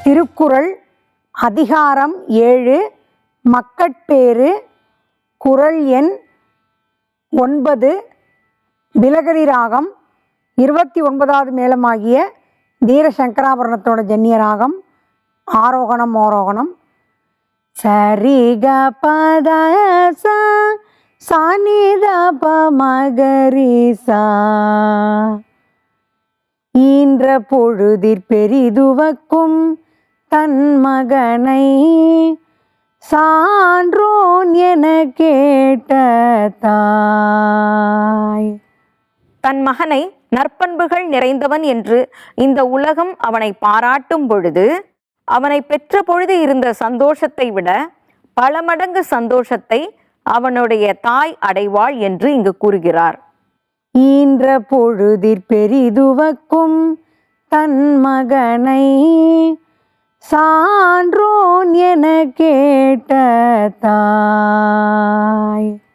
திருக்குறள் அதிகாரம் 7 மக்கட்பேறு குறள் எண் 9 பிலகரி ராகம் 29வது மேளமாகிய தீரசங்கராபரணத்தோட ஜன்னிய ராகம் ஆரோகணம் மோரோகணம் சரி க பத ச சானி த ப மகரி சா ஈன்ற பொழுதிற் பெரிதுவக்கும் தன் மகனை சான்றோன் என கேட்ட தாய். தன் மகனை நற்பண்புகள் நிறைந்தவன் என்று இந்த உலகம் அவனை பாராட்டும் பொழுது அவனை பெற்ற பொழுது இருந்த சந்தோஷத்தை விட பல மடங்கு சந்தோஷத்தை அவனுடைய தாய் அடைவாள் என்று இங்கு கூறுகிறார். ஈன்ற பொழுதிற் பெரிதுவக்கும் தன் மகனை சான்றோன் என கேட்ட தாய்.